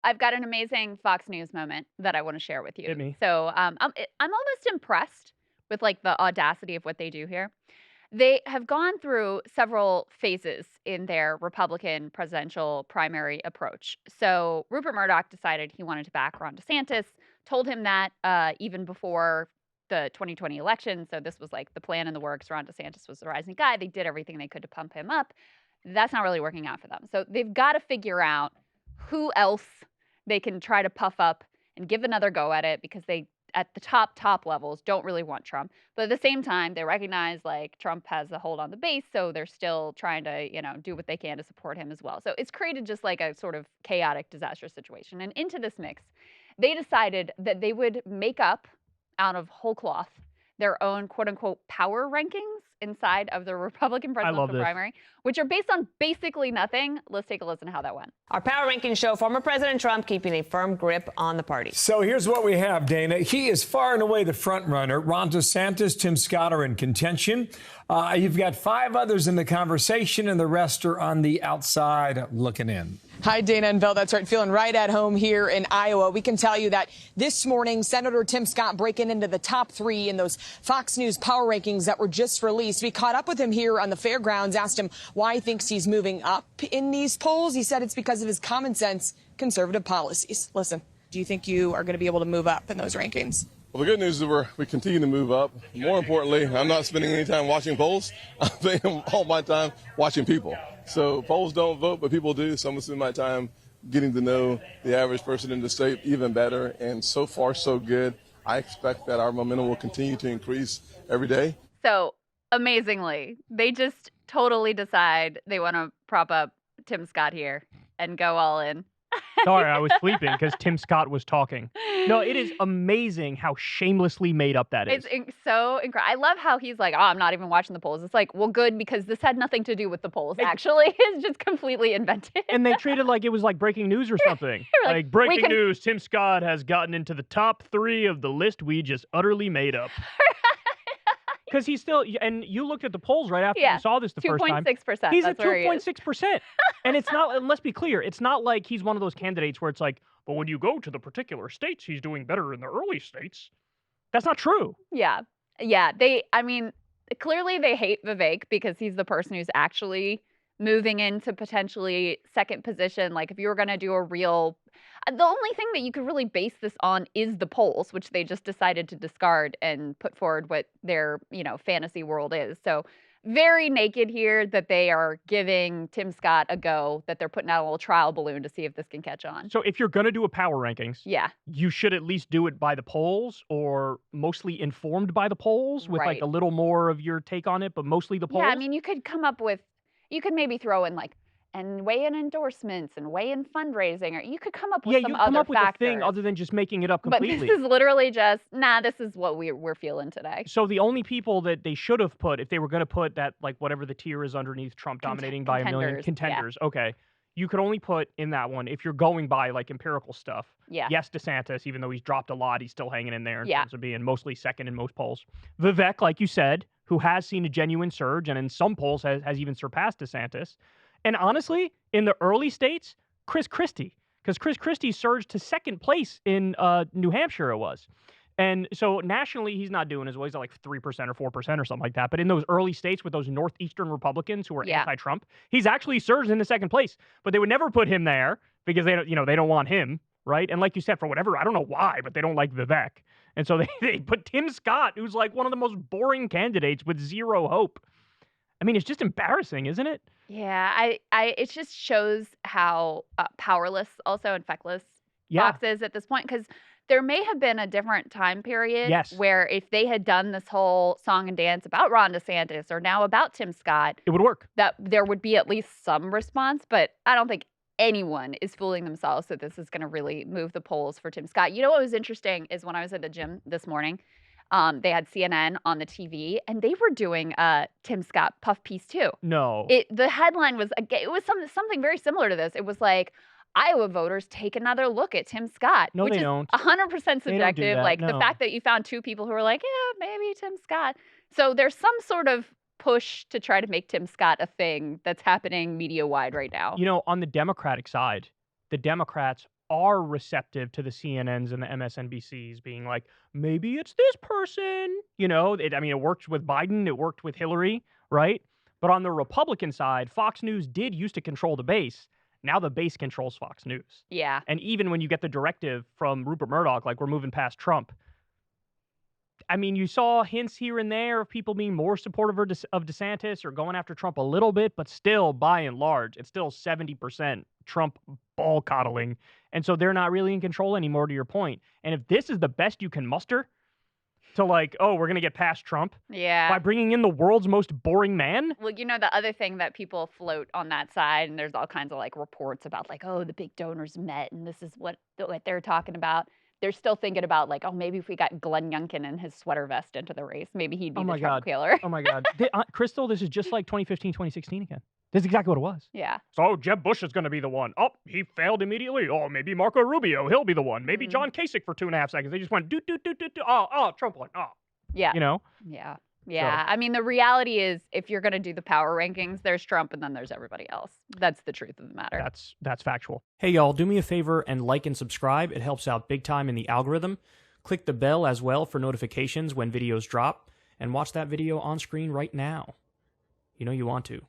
I've got an amazing Fox News moment that I want to share with you. Hit me. So I'm almost impressed with like the audacity of what they do here. They have gone through several phases in their Republican presidential primary approach. So Rupert Murdoch decided he wanted to back Ron DeSantis, told him that even before the 2020 election. So this was like the plan in the works. Ron DeSantis was the rising guy. They did everything they could to pump him up. That's not really working out for them. So they've got to figure out who else they can try to puff up and give another go at it because they at the top levels don't really want Trump. But at the same time, they recognize like Trump has a hold on the base, so they're still trying to, do what they can to support him as well. So it's created just like a sort of chaotic, disastrous situation. And into this mix, they decided that they would make up out of whole cloth their own quote unquote power rankings inside of the Republican I love presidential this. primary, which are based on basically nothing. Let's take a listen to how that went. Our power rankings show former President Trump keeping a firm grip on the party. So here's what we have, Dana. He is far and away the front runner. Ron DeSantis, Tim Scott are in contention. You've got 5 others in the conversation, and the rest are on the outside looking in. Hi, Dana and Bill. That's right. Feeling right at home here in Iowa. We can tell you that this morning, Senator Tim Scott breaking into the top 3 in those Fox News power rankings that were just released. We caught up with him here on the fairgrounds, asked him why he thinks he's moving up in these polls. He said it's because of his common sense conservative policies. Listen, do you think you are going to be able to move up in those rankings? Well, the good news is we continue to move up. More importantly, I'm not spending any time watching polls. I'm spending all my time watching people. So polls don't vote, but people do. So I'm going to spend my time getting to know the average person in the state even better. And so far, so good. I expect that our momentum will continue to increase every day. So amazingly, they just totally decide they want to prop up Tim Scott here and go all in. Sorry, I was sleeping because Tim Scott was talking. No, it is amazing how shamelessly made up that is. It's so incredible. I love how he's like, oh, I'm not even watching the polls. It's like, well, good, because this had nothing to do with the polls, actually. It's just completely invented. And they treated like it was like breaking news or something. Like breaking news, Tim Scott has gotten into the top 3 of the list we just utterly made up. Because he's still, and you looked at the polls right after you saw this the first time. 2.6%. He's at 2.6%. And it's not, and let's be clear, it's not like he's one of those candidates where it's like, but when you go to the particular states, he's doing better in the early states. That's not true. Yeah. Clearly they hate Vivek because he's the person who's actually moving into potentially second position. Like if you were going to do a real, the only thing that you could really base this on is the polls, which they just decided to discard and put forward what their, fantasy world is. So very naked here that they are giving Tim Scott a go, that they're putting out a little trial balloon to see if this can catch on. So if you're going to do a power rankings, yeah, you should at least do it by the polls or mostly informed by the polls with like a little more of your take on it, but mostly the polls. Yeah, you could come up with, you could maybe throw in like, and weigh in endorsements and weigh in fundraising, or you could come up with some other factors. Yeah, you come up with a thing other than just making it up completely. But this is literally just, this is what we're feeling today. So the only people that they should have put, if they were going to put that, like whatever the tier is underneath Trump dominating by a million contenders, okay, you could only put in that one if you're going by like empirical stuff. Yeah. Yes, DeSantis, even though he's dropped a lot, he's still hanging in there in terms of being mostly second in most polls. Vivek, like you said, who has seen a genuine surge and in some polls has even surpassed DeSantis. And honestly, in the early states, Chris Christie, because Chris Christie surged to second place in New Hampshire it was. And so nationally, he's not doing as well. He's at like 3% or 4% or something like that. But in those early states with those northeastern Republicans who are anti-Trump, he's actually surged into second place. But they would never put him there because they don't want him, right? And like you said, for whatever, I don't know why, but they don't like Vivek. And so they put Tim Scott, who's like one of the most boring candidates with zero hope. It's just embarrassing, isn't it? Yeah, it just shows how powerless also and feckless Fox is at this point, because there may have been a different time period where if they had done this whole song and dance about Ron DeSantis or now about Tim Scott, it would work. That there would be at least some response, but I don't think anyone is fooling themselves that this is going to really move the polls for Tim Scott. You know what was interesting is when I was at the gym this morning, they had CNN on the TV, and they were doing Tim Scott puff piece too. No. The headline was, it was something very similar to this. It was like, Iowa voters take another look at Tim Scott. No, which they is don't. 100% subjective. No. The fact that you found 2 people who were like, yeah, maybe Tim Scott. So there's some sort of push to try to make Tim Scott a thing that's happening media-wide right now. On the Democratic side, the Democrats are receptive to the CNNs and the MSNBCs being like, maybe it's this person. You know, it worked with Biden. It worked with Hillary, right? But on the Republican side, Fox News did used to control the base. Now the base controls Fox News. Yeah. And even when you get the directive from Rupert Murdoch, like we're moving past Trump, I mean, you saw hints here and there of people being more supportive of DeSantis or going after Trump a little bit, but still, by and large, it's still 70% Trump ball coddling. And so they're not really in control anymore, to your point. And if this is the best you can muster to like, oh, we're going to get past Trump by bringing in the world's most boring man. Well, you know, the other thing that people float on that side, and there's all kinds of like reports about like, oh, the big donors met and this is what they're talking about. They're still thinking about like, oh, maybe if we got Glenn Youngkin in his sweater vest into the race, maybe he'd be the Trump killer. Oh my God. Crystal, this is just like 2015, 2016 again. This is exactly what it was. Yeah. So Jeb Bush is going to be the one. Oh, he failed immediately. Oh, maybe Marco Rubio, he'll be the one. Maybe John Kasich for 2.5 seconds. They just went do. Oh, Trump won. Oh. Yeah. You know? Yeah. Yeah. So. I mean, the reality is if you're going to do the power rankings, there's Trump and then there's everybody else. That's the truth of the matter. That's factual. Hey, y'all, do me a favor and like and subscribe. It helps out big time in the algorithm. Click the bell as well for notifications when videos drop and watch that video on screen right now. You know you want to.